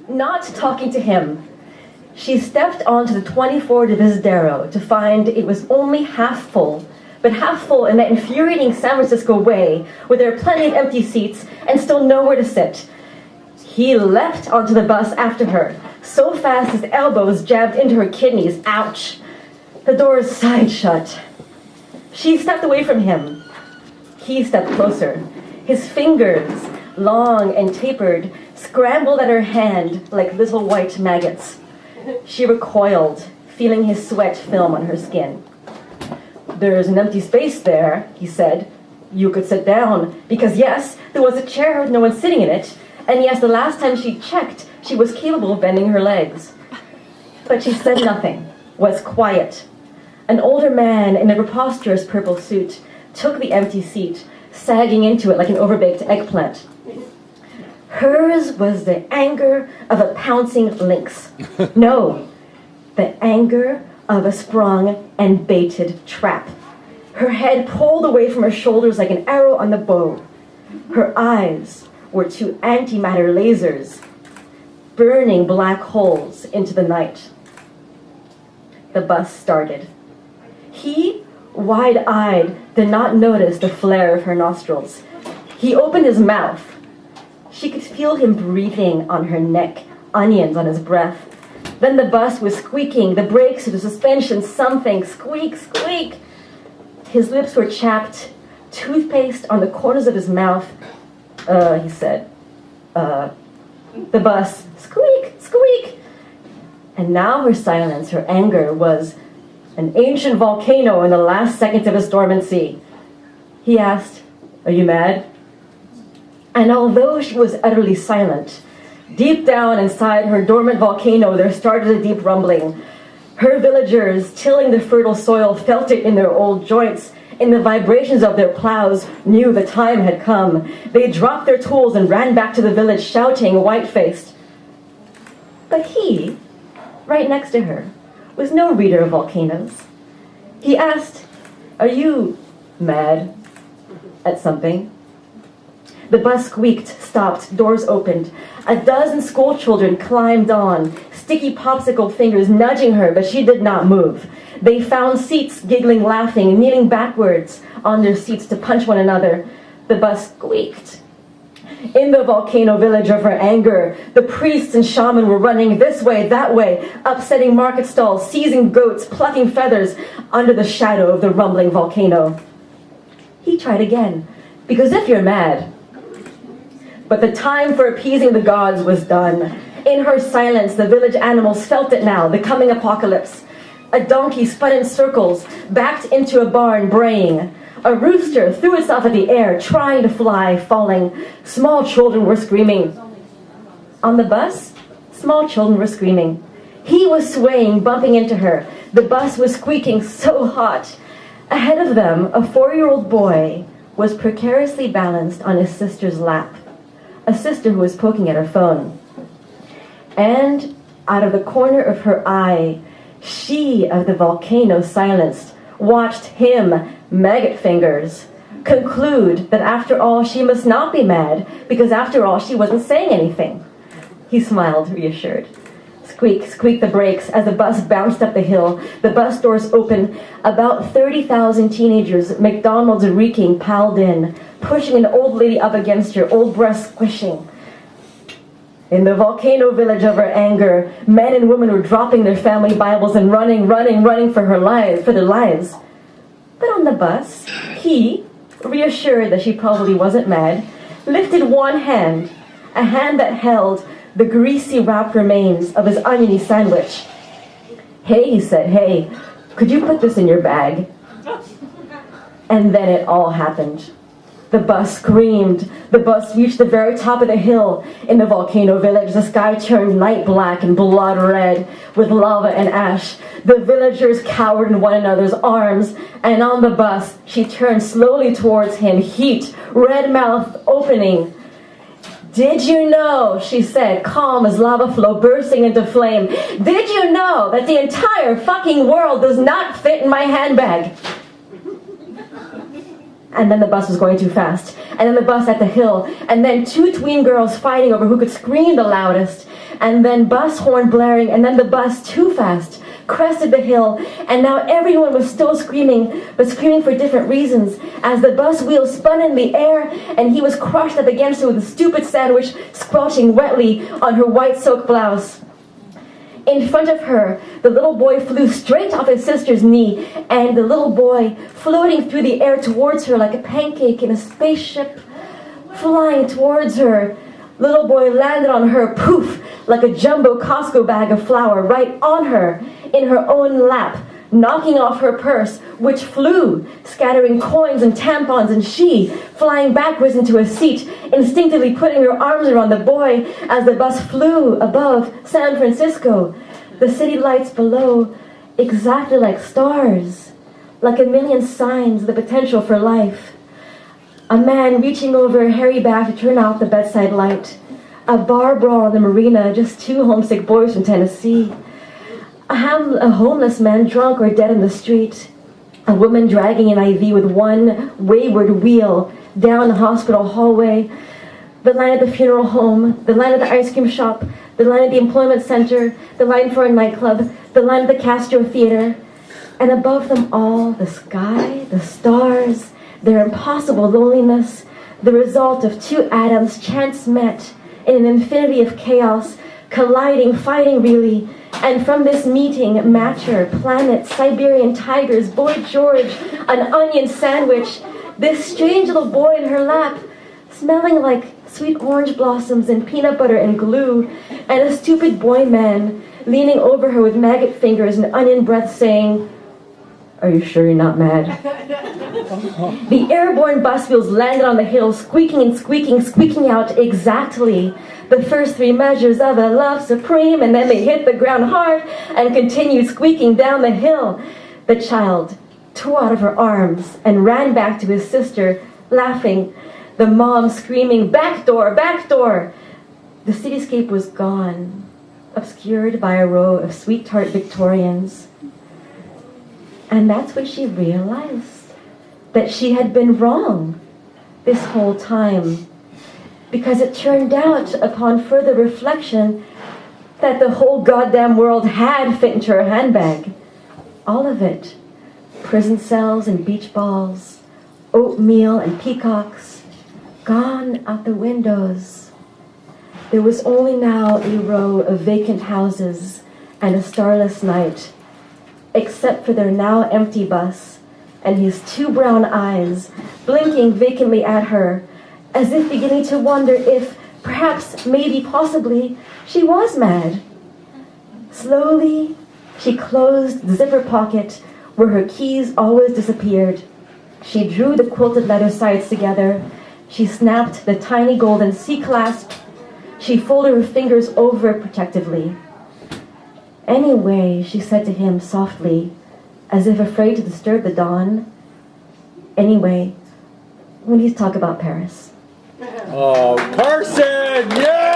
Not talking to him. She stepped onto the 24 Divisadero to find it was only half full, but half full in that infuriating San Francisco way, where there are plenty of empty seats and still nowhere to sit. He leapt onto the bus after her, so fast his elbows jabbed into her kidneys. Ouch! The doors sighed shut. She stepped away from him. He stepped closer. His fingers, long and tapered, scrambled at her hand like little white maggots. She recoiled, feeling his sweat film on her skin. "There's an empty space there," he said. "You could sit down." Because yes, there was a chair with no one sitting in it, and yes, the last time she checked, she was capable of bending her legs. But she said nothing, was quiet. An older man in a preposterous purple suit took the empty seat, sagging into it like an overbaked eggplant. Hers was the anger of a pouncing lynx. No, the anger of a sprung and baited trap. Her head pulled away from her shoulders like an arrow on the bow. Her eyes were two antimatter lasers, burning black holes into the night. The bus started. He, wide-eyed, did not notice the flare of her nostrils. He opened his mouth. She could feel him breathing on her neck, onions on his breath. Then the bus was squeaking, the brakes, the suspension, something, squeak, squeak. His lips were chapped, toothpaste on the corners of his mouth. He said, The bus, squeak, squeak. And now her silence, her anger, was an ancient volcano in the last seconds of its dormancy. He asked, "Are you mad?" And although she was utterly silent, deep down inside her dormant volcano there started a deep rumbling. Her villagers, tilling the fertile soil, felt it in their old joints, in the vibrations of their plows, knew the time had come. They dropped their tools and ran back to the village, shouting, white-faced. But he, right next to her, was no reader of volcanoes. He asked, "Are you mad at something?" The bus squeaked, stopped, doors opened. A dozen schoolchildren climbed on, sticky popsicle fingers nudging her, but she did not move. They found seats, giggling, laughing, kneeling backwards on their seats to punch one another. The bus squeaked. In the volcano village of her anger, the priests and shaman were running this way, that way, upsetting market stalls, seizing goats, plucking feathers under the shadow of the rumbling volcano. He tried again, because if you're mad. But the time for appeasing the gods was done. In her silence, the village animals felt it now, the coming apocalypse. A donkey spun in circles, backed into a barn, braying. A rooster threw itself at the air, trying to fly, falling. Small children were screaming. On the bus, small children were screaming. He was swaying, bumping into her. The bus was squeaking so hot. Ahead of them, a 4-year-old boy was precariously balanced on his sister's lap. A sister who was poking at her phone. And out of the corner of her eye, she of the volcano silenced, watched him, maggot fingers, conclude that after all she must not be mad, because after all she wasn't saying anything. He smiled, reassured. Squeak, squeak the brakes as the bus bounced up the hill. The bus doors opened. About 30,000 teenagers, McDonald's reeking, piled in, pushing an old lady up against her, old breasts squishing. In the volcano village of her anger, men and women were dropping their family Bibles and running for their lives. But on the bus, he, reassured that she probably wasn't mad, lifted one hand, a hand that held the greasy wrapped remains of his oniony sandwich. "Hey," he said, "hey, could you put this in your bag?" And then it all happened. The bus screamed. The bus reached the very top of the hill. In the volcano village, the sky turned night black and blood red with lava and ash. The villagers cowered in one another's arms, and on the bus, she turned slowly towards him, heat, red mouth opening. "Did you know," she said, calm as lava flow bursting into flame, "did you know that the entire fucking world does not fit in my handbag?" And then the bus was going too fast. And then the bus at the hill. And then two tween girls fighting over who could scream the loudest. And then bus horn blaring. And then the bus too fast crested the hill. And now everyone was still screaming, but screaming for different reasons. As the bus wheel spun in the air, and he was crushed up against her with a stupid sandwich squelching wetly on her white silk blouse. In front of her, the little boy flew straight off his sister's knee, and the little boy, floating through the air towards her like a pancake in a spaceship, flying towards her, little boy landed on her, poof, like a jumbo Costco bag of flour, right on her, in her own lap, knocking off her purse, which flew, scattering coins and tampons, and she, flying backwards into a seat, instinctively putting her arms around the boy as the bus flew above San Francisco, the city lights below, exactly like stars, like a million signs of the potential for life. A man reaching over a hairy back to turn off the bedside light. A bar brawl on the marina, just two homesick boys from Tennessee. A homeless man drunk or dead in the street. A woman dragging an IV with one wayward wheel down the hospital hallway. The line at the funeral home. The line at the ice cream shop. The line at the employment center. The line for a nightclub. The line at the Castro Theater. And above them all, the sky, the stars, their impossible loneliness, the result of two atoms chance met in an infinity of chaos, colliding, fighting really. And from this meeting, matter, planet, Siberian tigers, Boy George, an onion sandwich, this strange little boy in her lap, smelling like sweet orange blossoms and peanut butter and glue, and a stupid boy man leaning over her with maggot fingers and onion breath saying, "Are you sure you're not mad?" The airborne bus wheels landed on the hill, squeaking and squeaking, squeaking out exactly the first three measures of a love supreme, and then they hit the ground hard and continued squeaking down the hill. The child tore out of her arms and ran back to his sister, laughing. The mom screaming, "Back door, back door!" The cityscape was gone, obscured by a row of sweet tart Victorians. And that's when she realized that she had been wrong this whole time. Because it turned out, upon further reflection, that the whole goddamn world had fit into her handbag. All of it. Prison cells and beach balls, oatmeal and peacocks, gone out the windows. There was only now a row of vacant houses and a starless night, except for their now empty bus and his two brown eyes blinking vacantly at her, as if beginning to wonder if, perhaps, maybe, possibly, she was mad. Slowly, she closed the zipper pocket where her keys always disappeared. She drew the quilted leather sides together. She snapped the tiny golden C-clasp. She folded her fingers over it protectively. "Anyway," she said to him softly, as if afraid to disturb the dawn. "Anyway, we need to talk about Paris." Oh, Carson! Yeah!